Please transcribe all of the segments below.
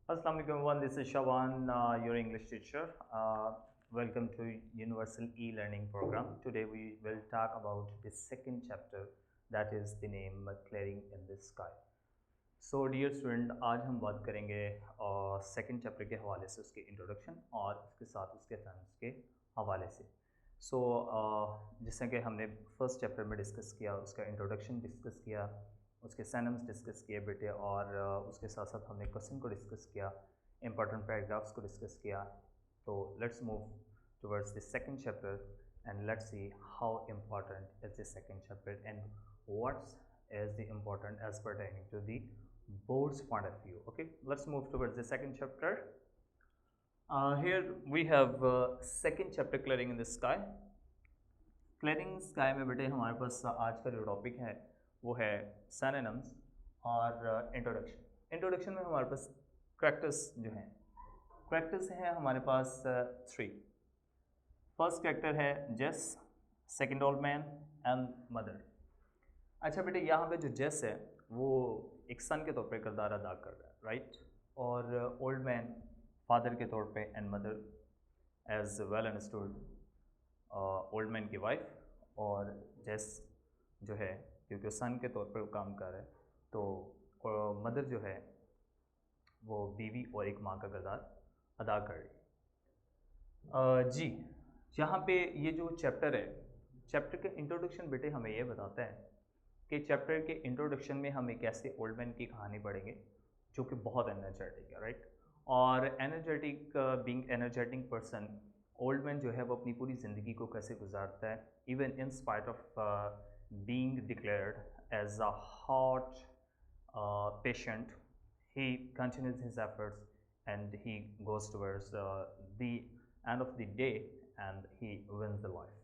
Assalamu alaikum everyone, this is Shawan, your English teacher. Welcome to Universal E-Learning Program. Today we will talk about the second chapter, that is the name Clearing in the Sky. So dear student, आज हम बात करेंगे second chapter के हवाले से उसके introduction और उसके साथ उसके टर्म्स के हवाले से. सो जैसा कि हमने फर्स्ट चैप्टर में डिस्कस किया, उसका इंट्रोडक्शन डिस्कस किया, उसके सिनोनिम्स डिस्कस किए बेटे, और उसके साथ साथ हमने क्वेश्चन को डिस्कस किया, इंपॉर्टेंट पैराग्राफ्स को डिस्कस किया. तो let's move towards the second chapter and let's see how important is the second chapter and what is the important as pertaining to the board's point of view. Okay, let's move towards the second chapter. Here we have second chapter, clearing in the sky. Clearing sky में बेटे हमारे पास आज का जो topic है वो है synonyms और इंट्रोडक्शन में हमारे पास कैरेक्टर्स जो हैं, कैरेक्टर्स हैं हमारे पास थ्री. फर्स्ट कैरेक्टर है जेस, second old man and mother. अच्छा बेटे, यहाँ पे जो जेस है वो एक सन के तौर पे किरदार अदा कर रहा है, राइट, और ओल्ड मैन फादर के तौर पे and mother as well understood old man की वाइफ, और जेस जो है क्योंकि सन के तौर पर वो काम कर रहा है तो मदर जो है वो बीवी और एक माँ का किरदार अदा कर रही है. जी, यहाँ पे ये जो चैप्टर है, चैप्टर के इंट्रोडक्शन बेटे हमें ये बताता है कि चैप्टर के इंट्रोडक्शन में हम एक ऐसे ओल्ड मैन की कहानी पढ़ेंगे जो कि बहुत एनर्जेटिक है, राइट. और energetic, being energetic person, old man जो है वो अपनी पूरी ज़िंदगी को कैसे गुजारता है, even in spite of being declared as a heart patient, he continues his efforts and he goes towards the end of the day and he wins the life.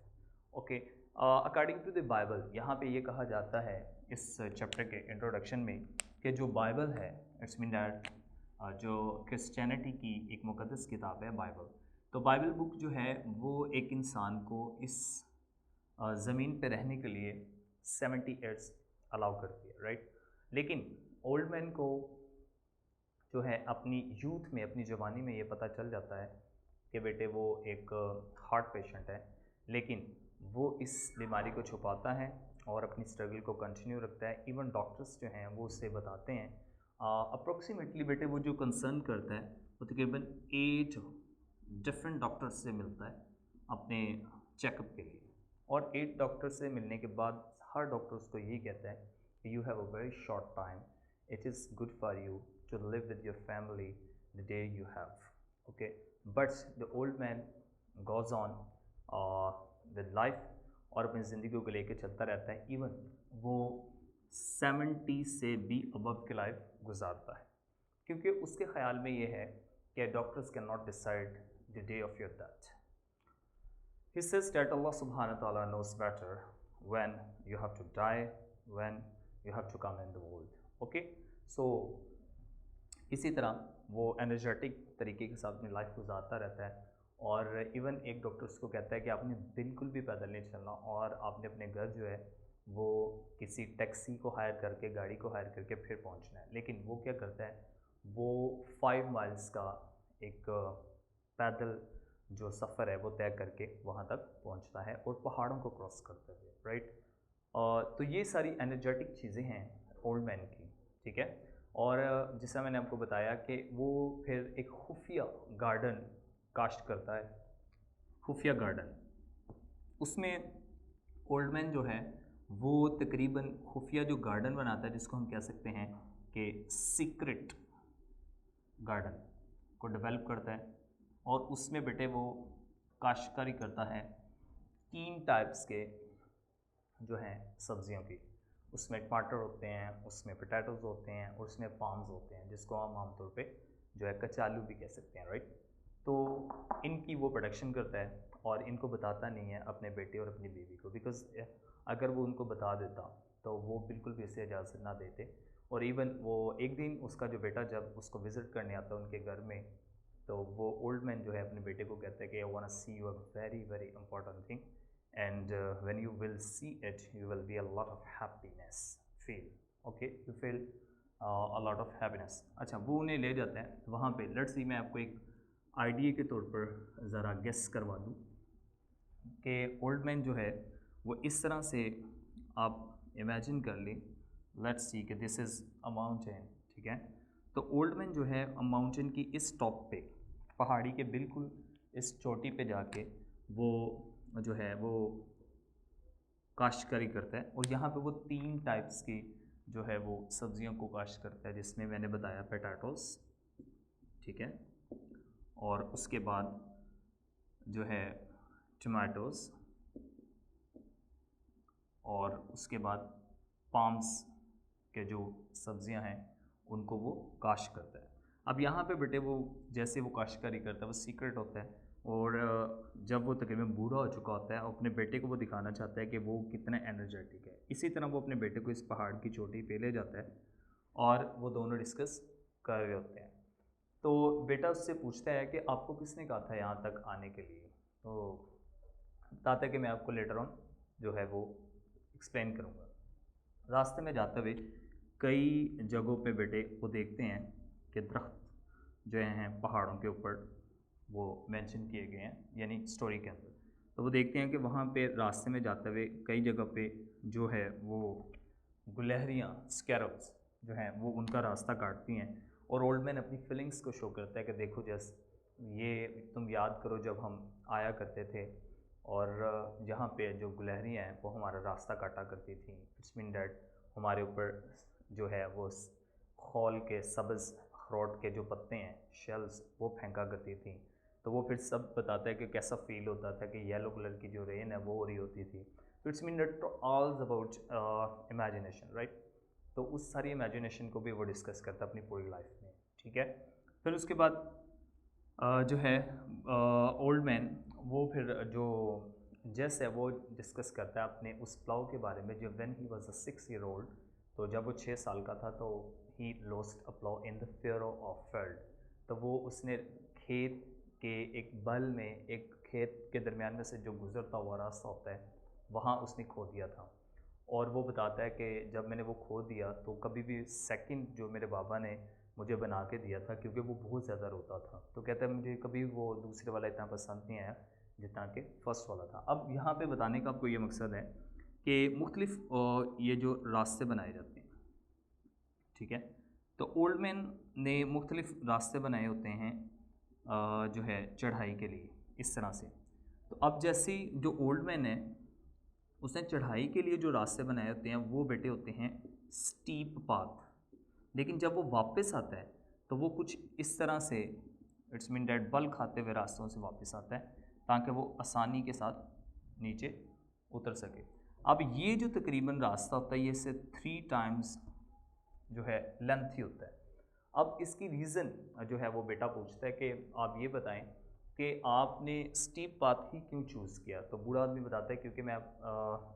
Okay, according to the Bible, यहाँ पे ये कहा जाता है इस chapter के introduction में कि जो बाइबल है, इट्स मीन दैट जो क्रिश्चियनिटी की एक मुकद्दस किताब है बाइबल, तो बाइबल बुक जो है वो एक इंसान को इस ज़मीन पे रहने के लिए 70 ईयर्स अलाउ करती है, राइट. लेकिन ओल्ड मैन को जो है अपनी यूथ में, अपनी जवानी में ये पता चल जाता है कि बेटे वो एक हार्ट पेशेंट है, लेकिन वो इस बीमारी को छुपाता है और अपनी स्ट्रगल को कंटिन्यू रखता है. इवन डॉक्टर्स जो हैं वो उससे बताते हैं, अप्रोक्सीमेटली बेटे वो जो कंसर्न करता है वो तकरीबन 8 डिफरेंट डॉक्टर्स से मिलता है अपने चेकअप के लिए, और 8 डॉक्टर से मिलने के बाद हर डॉक्टर उसको यही कहता है कि you have a very short time, it is good for you to live with your family the day you have. Okay, but the old man goes on with life और अपनी ज़िंदगी को लेकर चलता रहता है. इवन वो 70 से भी अबव की लाइफ गुजारता है, क्योंकि उसके ख्याल में ये है कि doctors can not decide the day of your death. He says that Allah subhanahu wa ta'ala knows better when you have to die, when you have to come in the world. Okay, so इसी तरह वो energetic तरीके के साथ अपनी life गुजारता रहता है. और इवन एक डॉक्टर उसको कहता है कि आपने बिल्कुल भी पैदल नहीं चलना और आपने अपने घर जो है वो किसी टैक्सी को हायर करके, गाड़ी को हायर करके फिर पहुंचना है. लेकिन वो क्या करता है, वो 5 माइल्स का एक पैदल जो सफ़र है वो तय करके वहाँ तक पहुँचता है और पहाड़ों को क्रॉस करते हुए, राइट. तो ये सारी एनर्जेटिक चीज़ें हैं ओल्ड मैन की, ठीक है. और जैसा मैंने आपको बताया कि वो फिर एक खुफिया गार्डन काश्त करता है, खुफिया गार्डन. उसमें ओल्ड मैन जो है वो तकरीबन खुफिया जो गार्डन बनाता है, जिसको हम कह सकते हैं कि सीक्रेट गार्डन को डेवलप करता है, और उसमें बेटे वो काश्तकारी करता है 3 टाइप्स के जो हैं सब्जियों की. उसमें टमाटर होते हैं, उसमें पोटैटोज़ होते हैं, और उसमें पाम्स होते हैं, जिसको हम आमतौर पे जो है कचालू भी कह सकते हैं, राइट. तो इनकी वो प्रोडक्शन करता है और इनको बताता नहीं है अपने बेटे और अपनी बीवी को, बिकॉज़ अगर वो उनको बता देता तो वो बिल्कुल भी इसे इजाज़त ना देते. और इवन वो एक दिन उसका जो बेटा जब उसको विज़िट करने आता है उनके घर में, तो वो ओल्ड मैन जो है अपने बेटे को कहता है कि I want to see you a very very important thing, and when you will see it you will be a lot of happiness feel. Okay, you feel a lot of happiness. अच्छा, वो उन्हें ले जाते हैं वहाँ पे। Let's see, मैं आपको एक आइडिया के तौर पर ज़रा गेस करवा दूँ कि ओल्ड मैन जो है वो इस तरह से आप इमेजिन कर लें। लेट्स सी कि दिस इज़ अ माउंटेन, ठीक है। तो ओल्ड मैन जो है माउंटेन की इस टॉप पे, पहाड़ी के बिल्कुल इस चोटी पे जाके वो जो है वो काश्तकारी करता है। और यहाँ पे वो 3 टाइप्स की जो है वो सब्जियों को काश्त करता है, जिसमें मैंने बताया पोटैटोस, ठीक है, और उसके बाद जो है टमाटोज़, और उसके बाद पाम्स के जो सब्जियां हैं उनको वो काश्त करता है। अब यहाँ पे बेटे वो जैसे वो काश्तकारी करता है वो सीक्रेट होता है। और जब वो तकरीबन बूढ़ा हो चुका होता है, अपने बेटे को वो दिखाना चाहता है कि वो कितना एनर्जेटिक है। इसी तरह वो अपने बेटे को इस पहाड़ की चोटी पे ले जाता है और वो दोनों डिस्कस कर रहे होते हैं। तो बेटा उससे पूछता है कि आपको किसने कहा था यहाँ तक आने के लिए। तो बताता है कि मैं आपको लेटर ऑन जो है वो एक्सप्लेन करूँगा। रास्ते में जाते हुए कई जगहों पे बेटे वो देखते हैं कि दरख्त जो हैं पहाड़ों के ऊपर वो मेंशन किए गए हैं, यानी स्टोरी के अंदर। तो वो देखते हैं कि वहाँ पे रास्ते में जाते हुए कई जगह पे जो है वो गुलहरियाँ, स्कैरब्स जो हैं वो उनका रास्ता काटती हैं। और ओल्ड मैन अपनी फीलिंग्स को शो करता है कि देखो जस ये तुम याद करो जब हम आया करते थे और जहाँ पे जो गुलहरियाँ हैं वो हमारा रास्ता काटा करती थी। इट्स मीन डैट हमारे ऊपर जो है वो खौल के सब्ज़ अखरोट के जो पत्ते हैं, शेल्स, वो फेंका करती थी। तो वो फिर सब बताता है कि कैसा फ़ील होता था कि येलो कलर की जो रेन है वो हो रही होती थी। तो it's mean that all about imagination, right. तो उस सारी इमेजिनेशन को भी वो डिस्कस करता है अपनी पूरी लाइफ में, ठीक है। फिर उसके बाद जो है ओल्ड मैन वो फिर जो जस है वो डिस्कस करता है अपने उस प्लाव के बारे में जो when he was a 6 year old। तो जब वो 6 साल का था तो he lost a plough in the furrow of field. तो वो उसने खेत के एक बल में, एक खेत के दरमियान में से जो गुजरता हुआ रास्ता होता है वहाँ उसने खो दिया था। और वो बताता है कि जब मैंने वो खो दिया तो कभी भी सेकंड जो मेरे बाबा ने मुझे बना के दिया था, क्योंकि वो बहुत ज़्यादा रोता था। तो कहता है मुझे कभी वो दूसरे वाला इतना पसंद नहीं आया जितना कि फ़र्स्ट वाला था। अब यहाँ पे बताने का आपको ये मकसद है कि मुख्तलिफ़ ये जो रास्ते बनाए जाते हैं, ठीक है। तो ओल्ड मैन ने मुख्तलिफ़ रास्ते बनाए होते हैं जो है चढ़ाई के लिए, इस तरह से। तो अब जैसे जो ओल्ड मैन है उसने चढ़ाई के लिए जो रास्ते बनाए होते हैं वो बेटे होते हैं स्टीप पाथ। लेकिन जब वो वापस आता है तो वो कुछ इस तरह से, इट्स मीन डैट बल खाते हुए रास्तों से वापस आता है ताकि वो आसानी के साथ नीचे उतर सके। अब ये जो तकरीबन रास्ता होता है ये इससे 3 times जो है लेंथी होता है। अब इसकी रीज़न जो है वो बेटा पूछता है कि आप ये बताएं कि आपने स्टीप पाथ ही क्यों चूज़ किया। तो बूढ़ा आदमी बताता है क्योंकि मैं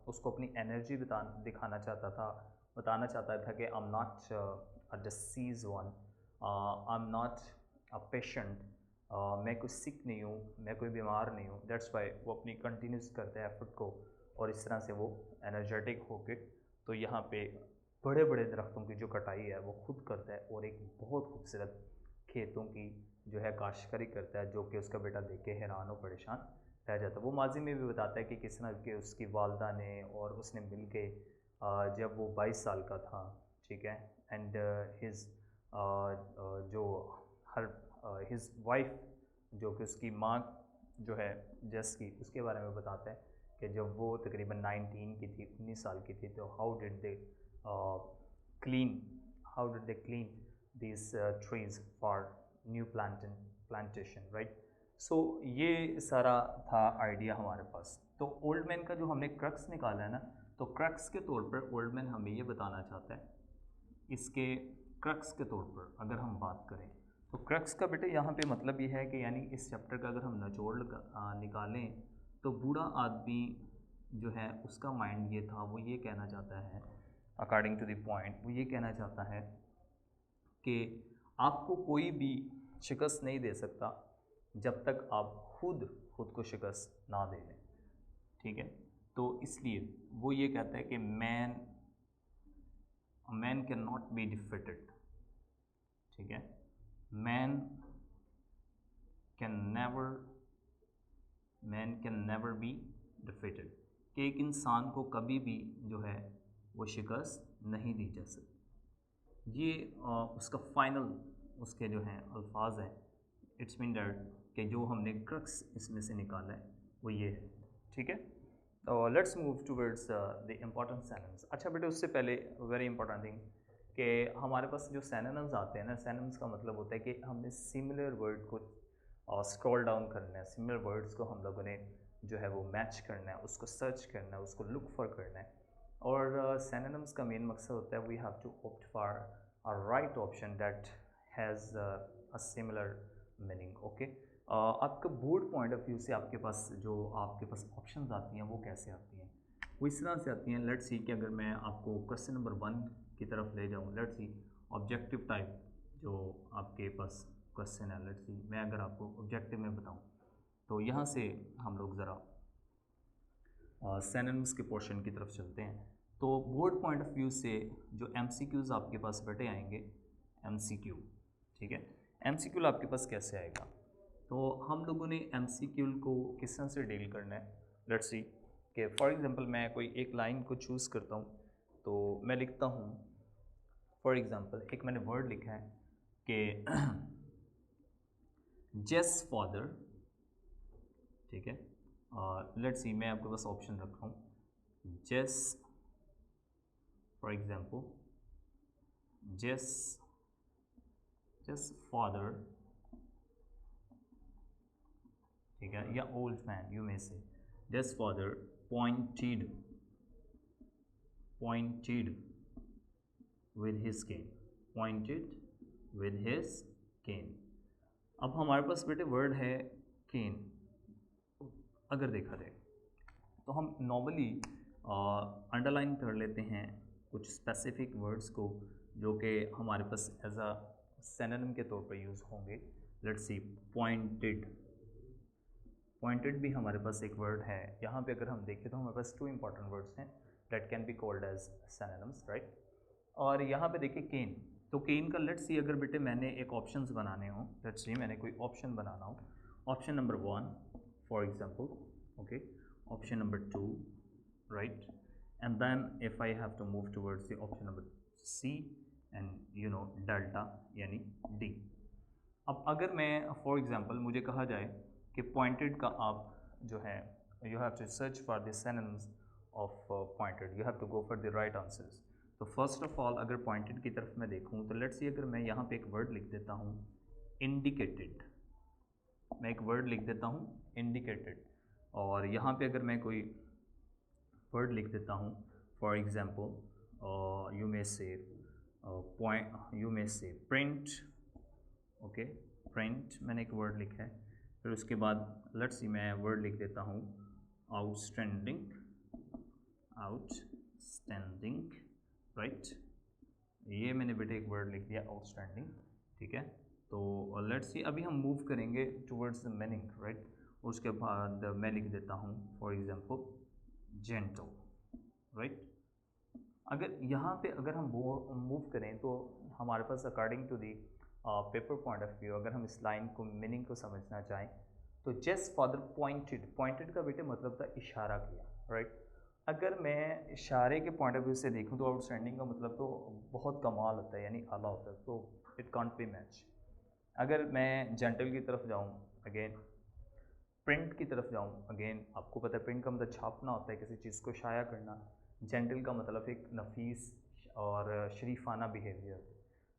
उसको अपनी एनर्जी दिखाना चाहता था, बताना चाहता था कि I am not a disease one, I am not a patient, मैं कोई सिक नहीं हूँ, मैं कोई बीमार नहीं हूँ। दैट्स वाई वो अपनी कंटिन्यूस करता है एफर्ट को और इस तरह से वो एनर्जेटिक होके तो यहाँ पे बड़े बड़े दरख्तों की जो कटाई है वो खुद करता है और एक बहुत खूबसूरत खेतों की जो है काश्तकारी करता है, जो कि उसका बेटा देख के हैरान और परेशान रह जाता है। वो माजी में भी बताता है कि किस तरह के उसकी वालदा ने और उसने मिल के जब वो 22 साल का था, ठीक है, एंड हिज जो हर हिज वाइफ जो कि उसकी माँ जो है जस की, उसके बारे में बताता है कि जब वो तकरीबन 19 की थी, 19 साल की थी, तो how did they clean how did they clean these trees for new plantation, right? So ये सारा था आइडिया हमारे पास। तो ओल्ड मैन का जो हमने क्रक्स निकाला है ना, तो क्रक्स के तौर पर ओल्ड मैन हमें ये बताना चाहता है, इसके क्रक्स के तौर पर अगर हम बात करें तो क्रक्स का बेटे यहाँ पे मतलब ये है कि यानी इस चैप्टर का अगर हम निचोड़ निकालें तो बूढ़ा आदमी जो है उसका माइंड ये था, वो ये कहना चाहता है अकॉर्डिंग टू द पॉइंट, वो ये कहना चाहता है कि आपको कोई भी शिकस्त नहीं दे सकता जब तक आप खुद को शिकस्त ना दे लें, ठीक है। तो इसलिए वो ये कहता है कि man can not be defeated, ठीक है, man can never be defeated, कि एक इंसान को कभी भी जो है वो शिकस्त नहीं दी जा सकती। ये उसका फाइनल उसके जो हैं अल्फाज हैं, इट्स मीन दैट कि जो हमने क्रक्स इसमें से निकाला है वो ये है। ठीक है, तो let's move towards the important synonyms. अच्छा बेटे, उससे पहले वेरी इंपॉर्टेंट थिंग कि हमारे पास जो सिनोनिम्स आते हैं ना, सिनोनिम्स का मतलब होता है कि हमने सिमिलर वर्ड को स्क्रॉल डाउन करना है, सिमिलर वर्ड्स को हम लोगों ने जो है वो मैच करना है, उसको सर्च करना है, उसको लुक फॉर करना है। और सिनोनिम्स का मेन मकसद होता है we have to opt for a right option that has a similar meaning. Okay, आपका बोर्ड पॉइंट ऑफ व्यू से आपके पास जो आपके पास ऑप्शंस आती हैं वो कैसे आती हैं? वो इस तरह से आती हैं। लेट्स सी कि अगर मैं आपको क्वेश्चन नंबर 1 की तरफ ले जाऊँ, लेट्स सी ऑब्जेक्टिव टाइप जो आपके पास क्वेश्चन है, लेट्स सी मैं अगर आपको ऑब्जेक्टिव में बताऊँ तो यहाँ से हम लोग ज़रा सिनोनिम्स के पोर्शन की तरफ चलते हैं। तो बोर्ड पॉइंट ऑफ व्यू से जो एमसीक्यूज़ आपके पास बेटे आएंगे, एमसीक्यू, ठीक है, एमसीक्यू आपके पास कैसे आएगा? तो हम लोगों ने एमसीक्यू को किस तरह से डील करना है, लेट्स सी कि फॉर एग्जांपल मैं कोई एक लाइन को चूज़ करता हूँ, तो मैं लिखता हूँ फॉर एग्जांपल एक मैंने वर्ड लिखा है कि जेस फादर, ठीक है, लेट्स सी मैं आपके पास ऑप्शन रखा हूँ, जेस फॉर एग्जांपल जेस फादर, ठीक है, या ओल्ड मैन यू मे से, जेस father pointed with his cane, pointed with his cane। अब हमारे पास बेटे वर्ड है केन। अगर देखा जाए तो हम नॉर्मली अंडरलाइन कर लेते हैं कुछ स्पेसिफिक वर्ड्स को जो कि हमारे पास एज अ सिनोनिम के तौर पर यूज़ होंगे। लेट्स सी पॉइंटेड, पॉइंटेड भी हमारे पास एक वर्ड है। यहाँ पे अगर हम देखें तो हमारे पास 2 इंपॉर्टेंट वर्ड्स हैं that can be called as synonyms, right. और यहाँ पे देखिए केन, तो केन का लेट्स सी अगर बेटे मैंने एक ऑप्शंस बनाने हो, लेट्स सी मैंने कोई ऑप्शन बनाना हो, option number 1 for example, okay, option number 2, right, and then if I have to move towards the option number C and you know delta यानी डी। अब अगर मैं फॉर एग्जांपल मुझे कहा जाए कि पॉइंटेड का आप जो है you have to search for the synonyms of pointed, you have to go for the right answers. तो फर्स्ट ऑफ ऑल अगर पॉइंटेड की तरफ मैं देखूँ तो लेट्स सी अगर मैं यहाँ पे एक वर्ड लिख देता हूँ इंडिकेटेड, मैं एक वर्ड लिख देता हूँ इंडिकेटेड, और यहाँ पे अगर मैं कोई वर्ड लिख देता हूँ फॉर एग्जांपल यू मे से प्रिंट, ओके, प्रिंट मैंने एक वर्ड लिखा है। फिर उसके बाद लेट्स सी मैं वर्ड लिख देता हूँ आउटस्टैंडिंग, राइट, ये मैंने बेटे एक वर्ड लिख दिया आउटस्टैंडिंग, ठीक है। तो लेट्स सी अभी हम मूव करेंगे टुवर्ड्स द मीनिंग, राइट, उसके बाद मैं लिख देता हूँ फॉर एग्जांपल जेंटल, राइट। अगर यहाँ पे अगर हम मूव करें तो हमारे पास according to the paper point of view अगर हम इस लाइन को मीनिंग को समझना चाहें तो जेस फादर पॉइंटेड, पॉइंटेड का बेटे मतलब था इशारा किया, राइट। अगर मैं इशारे के पॉइंट ऑफ व्यू से देखूं तो आउटस्टैंडिंग का मतलब तो बहुत कमाल होता है यानी आला होता है, तो इट कांट बी मैच। अगर मैं जेंटल की तरफ जाऊं अगेन, प्रिंट की तरफ जाऊं अगेन, आपको पता है प्रिंट का मतलब छापना होता है, किसी चीज़ को शाया करना। जेंटल का मतलब एक नफीस और शरीफाना बिहेवियर।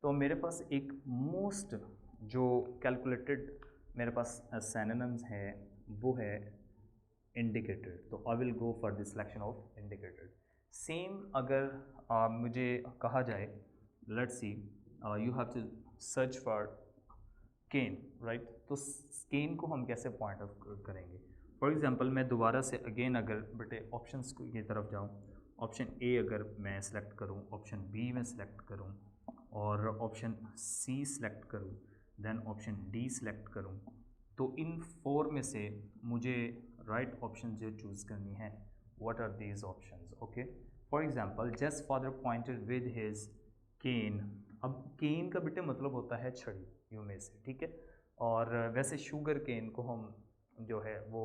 तो मेरे पास एक मोस्ट जो कैलकुलेटेड मेरे पास सिनोनिम्स है वो है इंडिकेटेड, तो I will go for the selection of indicated. Same अगर मुझे कहा जाए let's see you have to search for cane, right, तो केन को हम कैसे पॉइंट आउट करेंगे? फॉर एग्जांपल मैं दोबारा से अगेन अगर बेटे ऑप्शंस की तरफ जाऊँ, ऑप्शन ए अगर मैं सेलेक्ट करूँ, ऑप्शन बी में सेलेक्ट करूँ और ऑप्शन सी सेलेक्ट करूँ, देन ऑप्शन डी सेलेक्ट करूँ, तो इन 4 में से मुझे राइट ऑप्शन जो चूज़ करनी है what are these options, okay. For example Jess father pointed with his cane अब केन का बेटे मतलब होता है छड़ी, यू में से, ठीक है। और वैसे शुगर केन को हम जो है वो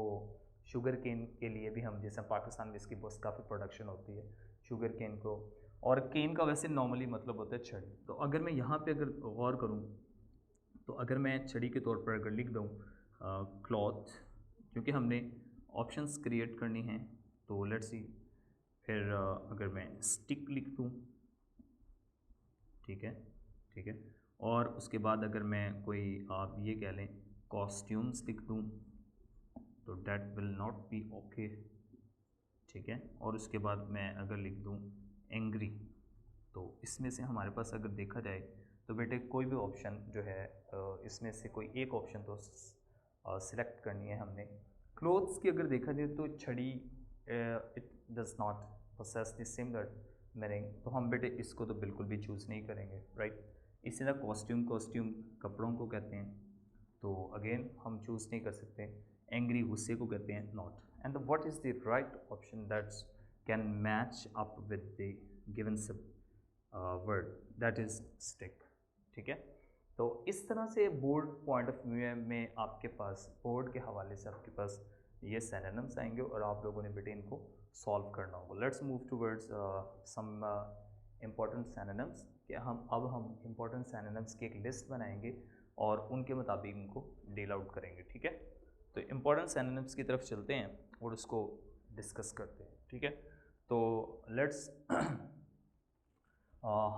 शुगर केन के लिए भी हम, जैसे पाकिस्तान में इसकी बहुत काफ़ी प्रोडक्शन होती है शुगर केन को, और केन का वैसे नॉर्मली मतलब होता है छड़ी। तो अगर मैं यहाँ पे अगर गौर करूँ तो अगर मैं छड़ी के तौर पर अगर लिख दूँ क्लॉथ, क्योंकि हमने ऑप्शंस क्रिएट करनी हैं, तो लेट्स सी। फिर अगर मैं स्टिक लिख दूँ, ठीक है, ठीक है। और उसके बाद अगर मैं कोई आप ये कह लें कॉस्ट्यूम्स लिख दूँ, तो that will not be okay, ठीक है। और उसके बाद मैं अगर लिख दूँ एंग्री, तो इसमें से हमारे पास अगर देखा जाए तो बेटे कोई भी ऑप्शन जो है इसमें से कोई एक ऑप्शन तो सिलेक्ट करनी है हमने। क्लोथ्स की अगर देखा जाए तो छड़ी it does not possess the similar meaning, तो हम बेटे इसको तो बिल्कुल भी चूज़ नहीं करेंगे, राइट। इसी तरह कॉस्ट्यूम, कॉस्ट्यूम कपड़ों को कहते हैं, तो अगेन हम चूज़ नहीं कर सकते। एंग्री गुस्से को कहते हैं, not. And what is the right option that's can match up with the given सब वर्ड, दैट इज़ स्टिक, ठीक है। तो इस तरह से बोर्ड पॉइंट ऑफ व्यू में आपके पास, बोर्ड के हवाले से आपके पास ये सिनोनिम्स आएंगे और आप लोगों ने बेटे इनको सॉल्व करना होगा। Let's move towards some important synonyms, कि हम इम्पॉर्टेंट सिनोनिम्स की एक लिस्ट बनाएंगे और उनके मुताबिक उनको डील आउट करेंगे, ठीक है। तो इम्पॉर्टेंट सिनोनिम्स की तरफ चलते हैं और उसको डिस्कस करते हैं, ठीक है। तो लेट्स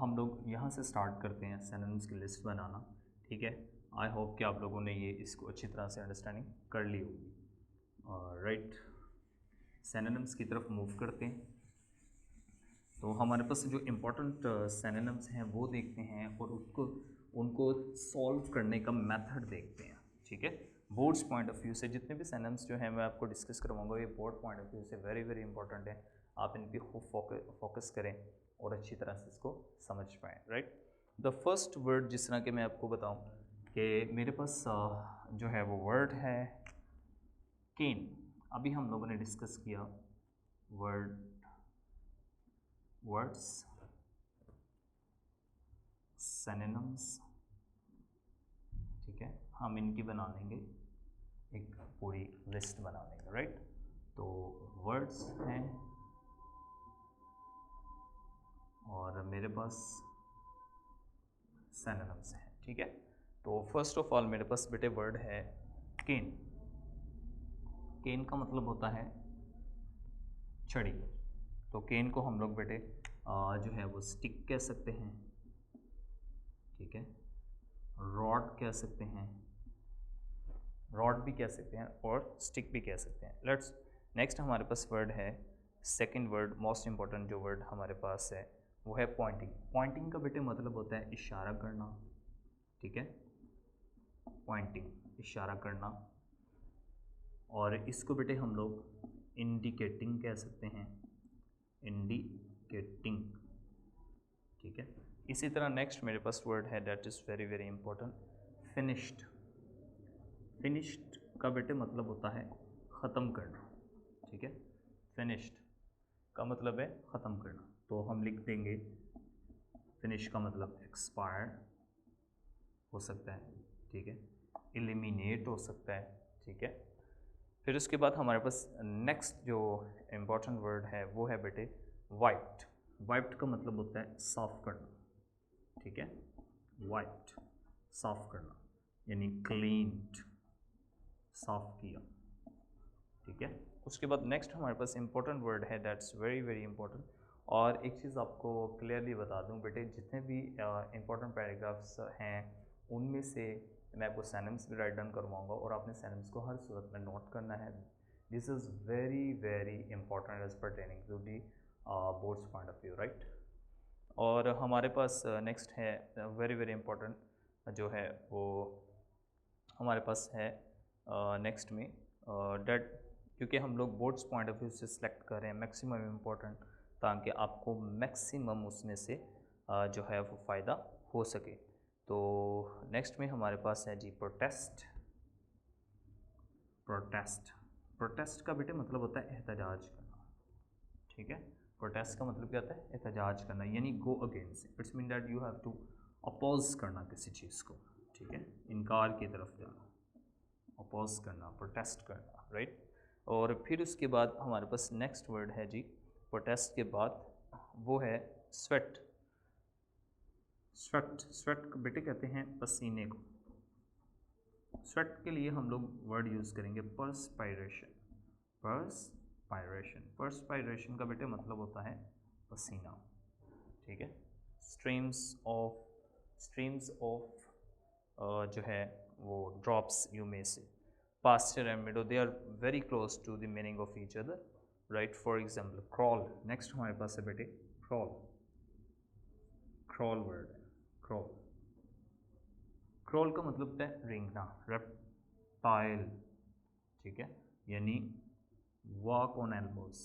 हम लोग यहाँ से स्टार्ट करते हैं सिनोनिम्स की लिस्ट बनाना, ठीक है। आई होप कि आप लोगों ने ये इसको अच्छी तरह से अंडरस्टैंडिंग कर ली होगी, राइट। सिनोनिम्स की तरफ मूव करते हैं, तो हमारे पास जो इम्पोर्टेंट सिनोनिम्स हैं वो देखते हैं और उनको सॉल्व करने का मेथड देखते हैं, ठीक है। बोर्ड्स पॉइंट ऑफ व्यू से जितने भी सिनोनिम्स जो हैं मैं आपको डिस्कस करवाऊंगा, ये बोर्ड पॉइंट ऑफ व्यू से वेरी वेरी इंपॉर्टेंट है। आप इन पर खूब फोकस करें और अच्छी तरह से इसको समझ पाएँ, राइट। द फर्स्ट वर्ड जिस तरह के मैं आपको बताऊं कि मेरे पास जो है वो वर्ड है केन। अभी हम लोगों ने डिस्कस किया वर्ड्स, सिनोनिम्स, ठीक है। हम इनकी बना लेंगे एक पूरी लिस्ट बना लेंगे, राइट। तो वर्ड्स हैं और मेरे पास सिनोनिम्स हैं, ठीक है। तो फर्स्ट ऑफ ऑल मेरे पास बेटे वर्ड है केन। केन का मतलब होता है छड़ी। तो केन को हम लोग बेटे जो है वो स्टिक कह सकते हैं, ठीक है। रॉड कह सकते हैं, रॉड भी कह सकते हैं और स्टिक भी कह सकते हैं। लेट्स नेक्स्ट हमारे पास वर्ड है, सेकंड वर्ड मोस्ट इंपॉर्टेंट जो वर्ड हमारे पास है वो है पॉइंटिंग। पॉइंटिंग का बेटे मतलब होता है इशारा करना, ठीक है। पॉइंटिंग, इशारा करना, और इसको बेटे हम लोग इंडिकेटिंग कह सकते हैं, इंडिकेटिंग, ठीक है। इसी तरह नेक्स्ट मेरे पास वर्ड है that is very very important, finished. Finished का बेटे मतलब होता है ख़त्म करना, ठीक है। फिनिश्ड का मतलब है ख़त्म करना, तो हम लिख देंगे फिनिश का मतलब एक्सपायर हो सकता है, ठीक है। एलिमिनेट हो सकता है, ठीक है। फिर उसके बाद हमारे पास नेक्स्ट जो इम्पॉर्टेंट वर्ड है वो है बेटे वाइप्ड। वाइप्ड का मतलब होता है साफ़ करना, ठीक है। वाइप्ड, साफ़ करना, यानी क्लीन्ड, साफ़ किया, ठीक है। उसके बाद नेक्स्ट हमारे पास इंपॉर्टेंट वर्ड है दैट्स वेरी वेरी इंपॉर्टेंट। और एक चीज़ आपको क्लियरली बता दूं बेटे, जितने भी इंपॉर्टेंट पैराग्राफ्स हैं उनमें से मैं आपको सिनोनिम्स भी राइट डाउन करवाऊंगा और आपने सिनोनिम्स को हर सूरत में नोट करना है। This is very very important as pertaining to the boards point of view, right. और हमारे पास नेक्स्ट है वेरी वेरी इंपॉर्टेंट जो है वो हमारे पास है नेक्स्ट में डेट, क्योंकि हम लोग बोर्ड्स पॉइंट ऑफ व्यू से सिलेक्ट कर रहे हैं मैक्सिमम इम्पोर्टेंट, ताकि आपको मैक्सिमम उसमें से जो है वो फ़ायदा हो सके। तो नेक्स्ट में हमारे पास है जी प्रोटेस्ट। प्रोटेस्ट, प्रोटेस्ट का बेटे मतलब होता है एहतजाज करना, ठीक है। प्रोटेस्ट का मतलब क्या होता है? एहतजाज करना, यानी go against. It's mean that you have to oppose करना किसी चीज़ को, ठीक है, इनकार की तरफ जाना, अपोज करना, प्रोटेस्ट करना, राइट। और फिर उसके बाद हमारे पास नेक्स्ट वर्ड है जी, प्रोटेस्ट के बाद, वो है स्वेट। स्वेट, स्वेट बेटे कहते हैं पसीने को। स्वेट के लिए हम लोग वर्ड यूज़ करेंगे पर्सपायरेशन। पर्सपायरेशन, पर्सपायरेशन का बेटे मतलब होता है पसीना, ठीक है। स्ट्रीम्स ऑफ जो है वो drops you may say. Pasture and meadow, they are very close to the meaning of each other, right. For example crawl, next हमारे पास है बेटे क्रॉल। क्रॉल वर्ड है, क्रॉल। क्रॉल का मतलब होता है रेंगना, रेप्टाइल, ठीक है, यानी वॉक ऑन एल्बोज,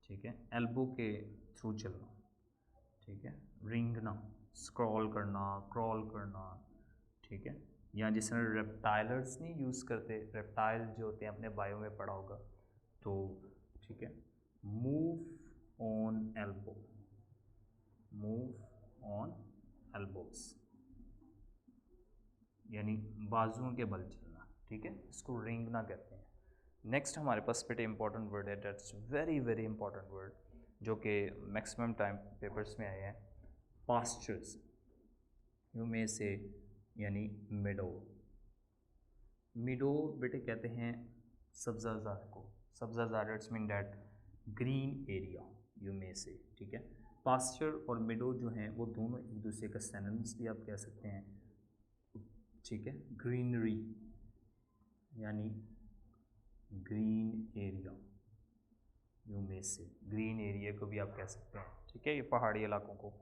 ठीक है, एल्बो के थ्रू चलना, ठीक है, रेंगना, स्क्रॉल करना, क्रॉल करना, ठीक है। या जिस तरह रेप्टाइलर्स नहीं यूज़ करते, रेप्टाइल जो होते हैं अपने बायो में पढ़ा होगा, तो ठीक है। Move on elbow, move on elbows, यानी बाजुओं के बल चलना, ठीक है, इसको रेंगना कहते हैं। नेक्स्ट हमारे पास बेटे इंपॉर्टेंट वर्ड है, that's very very important word, जो कि मैक्सिमम टाइम पेपर्स में आए हैं, पास्चर्स यू मे से, यानी मिडो। मिडो बेटे कहते हैं सब्ज़ाज़ार को, Sabzazar it's mean that green area you may say, ठीक है। पास्चर और मिडो जो हैं वो दोनों एक दूसरे का सिनोनिम्स भी आप कह सकते हैं, ठीक है। ग्रीनरी यानी ग्रीन एरिया यू मे से, ग्रीन एरिया को भी आप कह सकते हैं, ठीक है, ये पहाड़ी इलाकों को।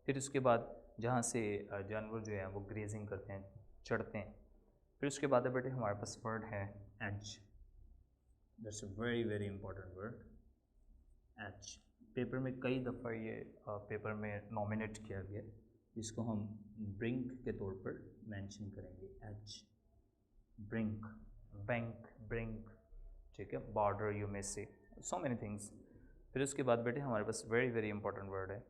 फिर उसके बाद जहाँ से जानवर जो है वो ग्रेजिंग करते हैं, चढ़ते हैं। फिर उसके बाद बेटे हमारे पास वर्ड है edge. That's a very very important word, edge. Paper में कई दफ़ा ये पेपर में नॉमिनेट किया गया, जिसको हम ब्रिंक के तौर पर मेंशन करेंगे, एज, ब्रिंक, बैंक, ब्रिंक, ठीक है, बॉर्डर यू मे से, सो मैनी थिंग्स। फिर उसके बाद बेटे हमारे पास वेरी वेरी इंपॉर्टेंट वर्ड है,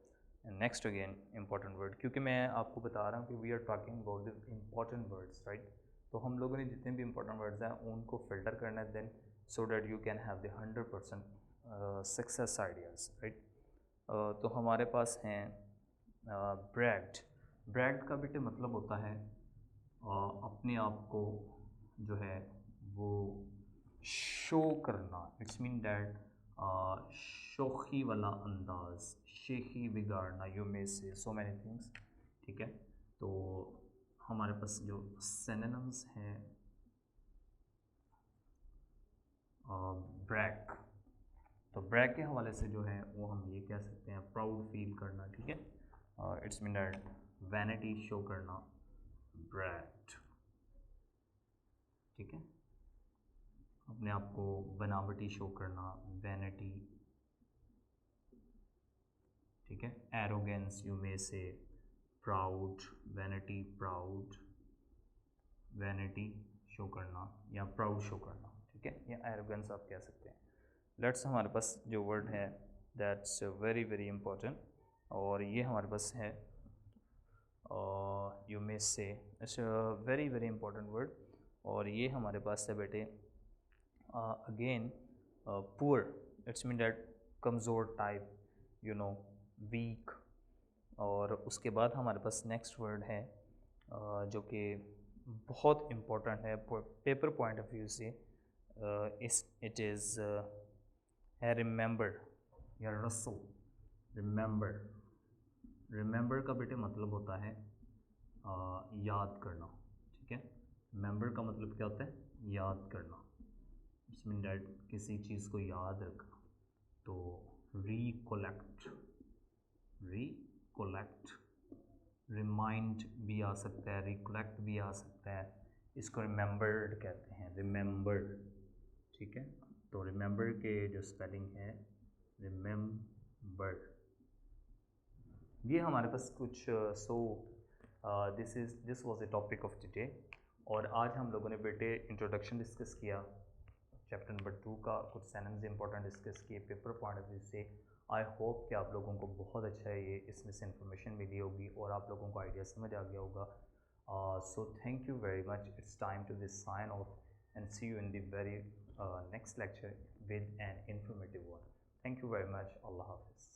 नेक्स्ट अगेन इंपॉर्टेंट वर्ड, क्योंकि मैं आपको बता रहा हूँ कि we are talking about the important words, right. तो हम लोगों ने जितने भी इंपॉर्टेंट वर्ड्स हैं उनको फिल्टर करना है, then so that you can have the 100% success ideas, right. तो हमारे पास हैं ब्रैग्ड। ब्रैग्ड का बेटे मतलब होता है अपने आप को जो है वो शो करना, इट्स मीन डैट शोखी वाला अंदाज, शेखी बिगाड़ना, यू मे से, सो मैनी थिंग्स, ठीक है। तो हमारे पास जो सिनोनिम्स हैं ब्रैग, तो ब्रैग के हवाले से जो है वो हम ये कह सकते हैं प्राउड फील करना, ठीक है, it's mean that vanity show करना, ब्रैग, ठीक है, अपने आप को बनावटी शो करना, वैनिटी, ठीक है। एरोगेंस यू मे से, proud, vanity, proud, vanity show करना या प्राउड शो करना, ठीक है, या एरोगेंस आप कह सकते हैं। लेट्स हमारे पास जो वर्ड है दैट्स वेरी वेरी इंपॉर्टेंट, और ये हमारे पास है यू मे से, it's very very important word, और ये हमारे पास है बेटे again poor, it's mean that कमज़ोर टाइप, यू नो, वीक। और उसके बाद हमारे पास नेक्स्ट वर्ड है जो कि बहुत इम्पोर्टेंट है पेपर पॉइंट ऑफ व्यू से, इट इज़ है रिमेंबर या रसो। रिमेंबर, रिमेंबर का बेटे मतलब होता है याद करना, ठीक है। रिमेंबर का मतलब क्या होता है, याद करना, इट्स मीन डैट किसी चीज़ को याद रखना। तो रिकोलेक्ट, रिकोलेक्ट, रिमाइंड भी आ सकता है, रिकोलेक्ट भी आ सकता है, इसको रिमेंबर्ड कहते हैं, रिमेंबर, ठीक है। तो रिमेंबर के जो स्पेलिंग है रिमेंबर, ये हमारे पास कुछ this was the topic of today. और आज हम लोगों ने बेटे इंट्रोडक्शन डिस्कस किया चैप्टर नंबर 2 का कुछ सेनम्स इंपॉर्टेंट डिस्कस किए पेपर पॉइंट ऑफ व्यू से। आई होप कि आप लोगों को बहुत अच्छा ये इसमें से इंफॉर्मेशन मिली होगी और आप लोगों को आइडिया समझ आ गया होगा। So thank you very much, it's time to this sign off and see you in the very next lecture with an informative one. Thank you very much. Allah Hafiz.